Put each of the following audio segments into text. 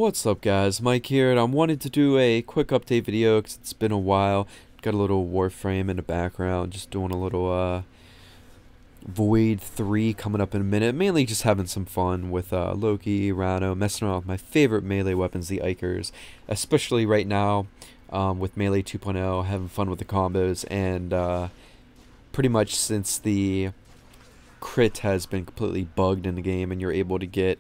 What's up guys, Mike here, and I wanted to do a quick update video because it's been a while. Got a little Warframe in the background, just doing a little Void 3 coming up in a minute. Mainly just having some fun with Loki, Rano, messing around with my favorite melee weapons, the Ikers. Especially right now with Melee 2.0, having fun with the combos, and pretty much since the crit has been completely bugged in the game and you're able to get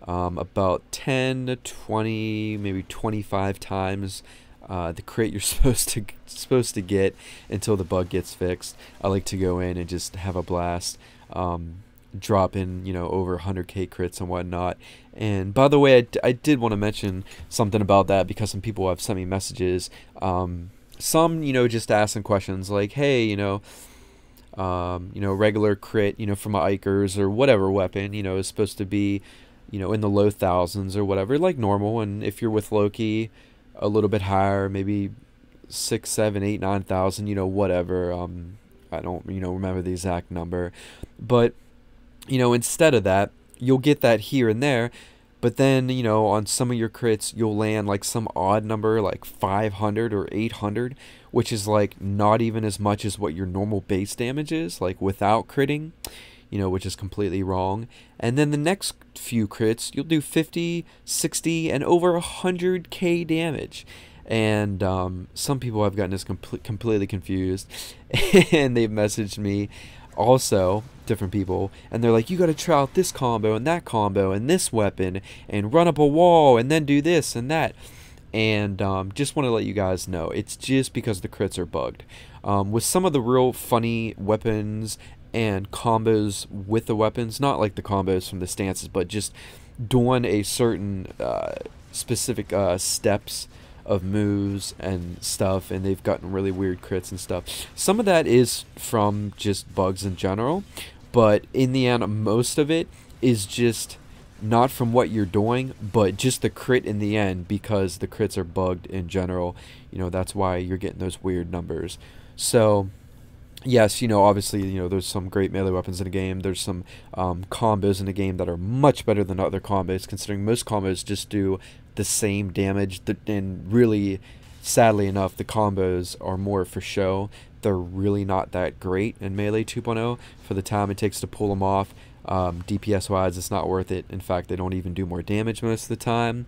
about 10 to 20, maybe 25 times the crit you're supposed to get until the bug gets fixed. I like to go in and just have a blast, drop in over 100k crits and whatnot. And by the way, I did want to mention something about that because some people have sent me messages. Some just asking questions like, hey, regular crit from my Ikers or whatever weapon is supposed to be in the low thousands or whatever, like normal. And if you're with Loki, a little bit higher, maybe 6, 7, 8, 9,000, whatever. I don't remember the exact number, but instead of that, you'll get that here and there. But then on some of your crits you'll land like some odd number, like 500 or 800, which is like not even as much as what your normal base damage is, like without critting, which is completely wrong. And then the next few crits, you'll do 50, 60, and over 100k damage. And some people have gotten this completely confused, and they've messaged me also, different people, and they're like, you gotta try out this combo and that combo and this weapon and run up a wall and then do this and that. And just want to let you guys know, it's just because the crits are bugged. With some of the real funny weapons and combos with the weapons, not like the combos from the stances, but just doing a certain specific steps of moves and stuff, and they've gotten really weird crits and stuff. Some of that is from just bugs in general, but in the end, most of it is just not from what you're doing, but just the crit in the end, because the crits are bugged in general. That's why you're getting those weird numbers. So yes, obviously, there's some great melee weapons in the game. There's some combos in the game that are much better than other combos, considering most combos just do the same damage. And really, sadly enough, the combos are more for show. They're really not that great in Melee 2.0 for the time it takes to pull them off. DPS-wise, it's not worth it. In fact, they don't even do more damage most of the time.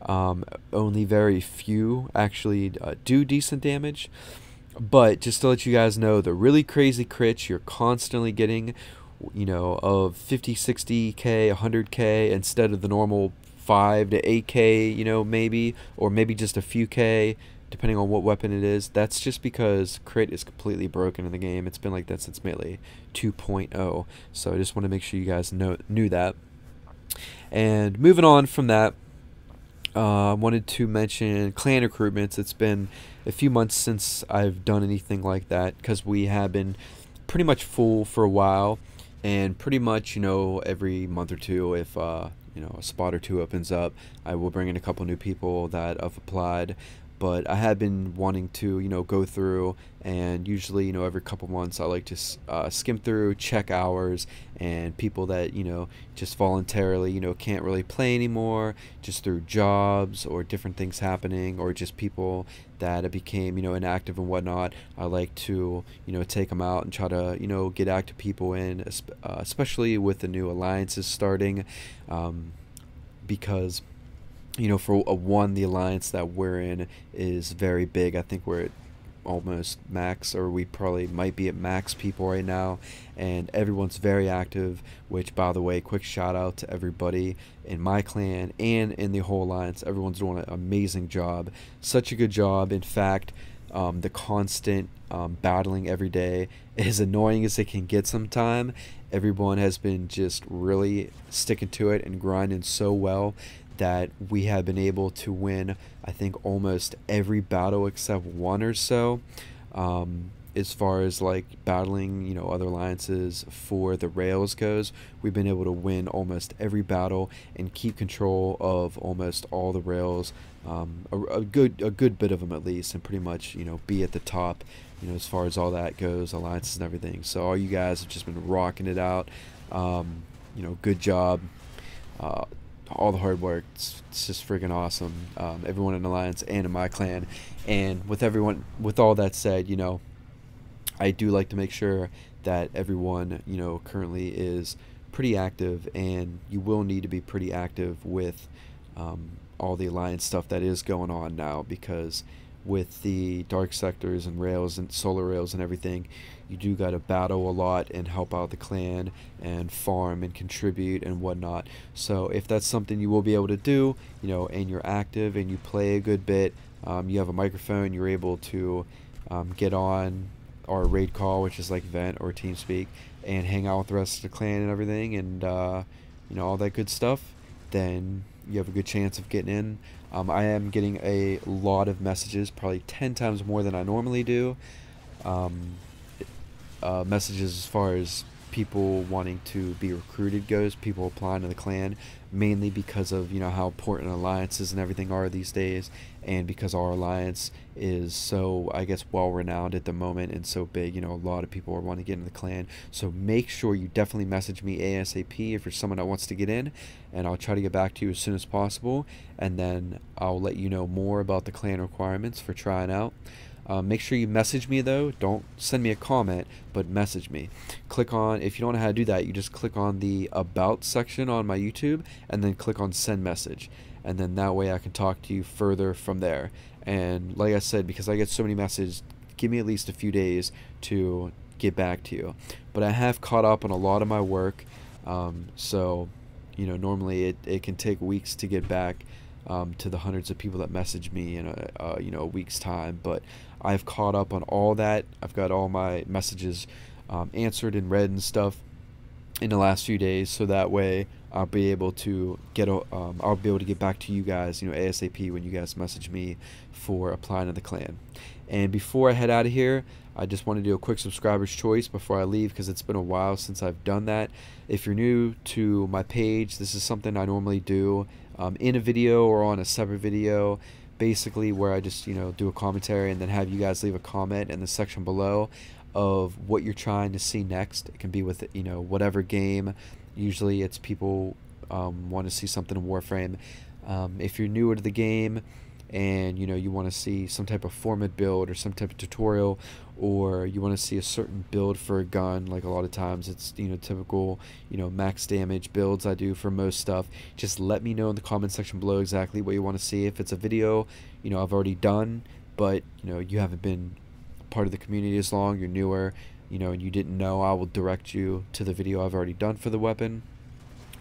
Only very few actually do decent damage. But just to let you guys know, the really crazy crits you're constantly getting, of 50, 60k, 100k, instead of the normal 5 to 8k, maybe, or maybe just a few k, depending on what weapon it is. That's just because crit is completely broken in the game. It's been like that since Melee 2.0. So I just want to make sure you guys knew that. And moving on from that, I wanted to mention clan recruitments. It's been a few months since I've done anything like that, because we have been pretty much full for a while, and pretty much every month or two, if a spot or two opens up, I will bring in a couple new people that have applied. But I have been wanting to go through, and usually every couple months I like to skim through, check hours, and people that just voluntarily can't really play anymore, just through jobs or different things happening, or just people that became inactive and whatnot. I like to take them out and try to get active people in, especially with the new alliances starting, because for one, the alliance that we're in is very big. I think we're at almost max, or we probably might be at max people right now, and everyone's very active, which, by the way, quick shout out to everybody in my clan and in the whole alliance. Everyone's doing an amazing job, such a good job. In fact, the constant battling every day, as annoying as it can get sometime, everyone has been just really sticking to it and grinding so well that we have been able to win, I think, almost every battle except one or so. As far as like battling other alliances for the rails goes, we've been able to win almost every battle and keep control of almost all the rails, a good bit of them at least, and pretty much be at the top as far as all that goes, alliances and everything. So all you guys have just been rocking it out. Good job. all the hard work. It's just freaking awesome. Everyone in Alliance and in my clan, and with all that said, I do like to make sure that everyone, currently is pretty active, and you will need to be pretty active with all the Alliance stuff that is going on now, because with the dark sectors and rails and solar rails and everything, you do got to battle a lot and help out the clan and farm and contribute and whatnot. So if that's something you will be able to do, and you're active and you play a good bit, you have a microphone, you're able to get on our raid call, which is like Vent or TeamSpeak, and hang out with the rest of the clan and everything, and all that good stuff, then you have a good chance of getting in. I am getting a lot of messages, probably 10 times more than I normally do. Messages as far as people wanting to be recruited goes, people applying to the clan, mainly because of how important alliances and everything are these days, and because our alliance is so, I guess, well renowned at the moment and so big. A lot of people are wanting to get in the clan. So make sure you definitely message me ASAP if you're someone that wants to get in, and I'll try to get back to you as soon as possible, and then I'll let you know more about the clan requirements for trying out. Make sure you message me though. Don't send me a comment, but message me. Click on, if you don't know how to do that, you just click on the About section on my YouTube, and then click on Send Message. And then that way I can talk to you further from there. And like I said, because I get so many messages, give me at least a few days to get back to you. But I have caught up on a lot of my work. So, normally it can take weeks to get back to the hundreds of people that message me in a week's time, but I've caught up on all that. I've got all my messages answered and read and stuff in the last few days, so that way I'll be able to get back to you guys, ASAP when you guys message me for applying to the clan. And before I head out of here, I just want to do a quick subscriber's choice before I leave, because it's been a while since I've done that. If you're new to my page, this is something I normally do in a video or on a separate video, basically where I just do a commentary and then have you guys leave a comment in the section below of what you're trying to see next. It can be with whatever game. Usually it's people want to see something in Warframe. If you're newer to the game and you want to see some type of format build or some type of tutorial, or you want to see a certain build for a gun, like a lot of times it's typical max damage builds I do for most stuff, just let me know in the comment section below exactly what you want to see. If it's a video I've already done, but you haven't been part of the community as long, you're newer, and you didn't know, I will direct you to the video I've already done for the weapon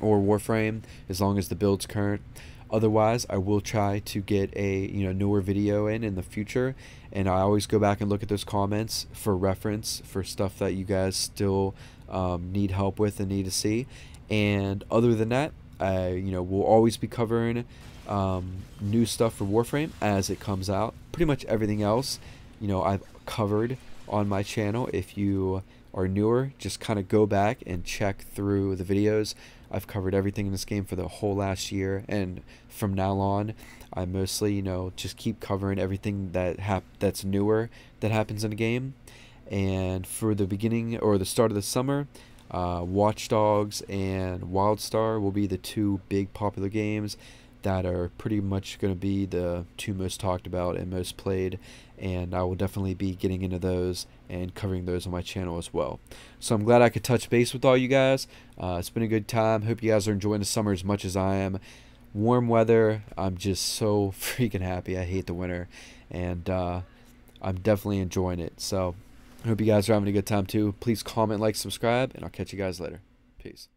or Warframe, as long as the build's current. Otherwise, I will try to get a newer video in the future, and I always go back and look at those comments for reference for stuff that you guys still need help with and need to see. And other than that, we'll always be covering new stuff for Warframe as it comes out. Pretty much everything else I've covered on my channel. If you are newer, just kind of go back and check through the videos. I've covered everything in this game for the whole last year, and from now on I mostly just keep covering everything that's newer that happens in the game. And for the beginning or the start of the summer, Watch Dogs and WildStar will be the two big popular games that are pretty much going to be the two most talked about and most played, and I will definitely be getting into those and covering those on my channel as well. So I'm glad I could touch base with all you guys. It's been a good time. Hope you guys are enjoying the summer as much as I am. Warm weather, I'm just so freaking happy. I hate the winter, and I'm definitely enjoying it. So I hope you guys are having a good time too. Please comment, like, subscribe, and I'll catch you guys later. Peace.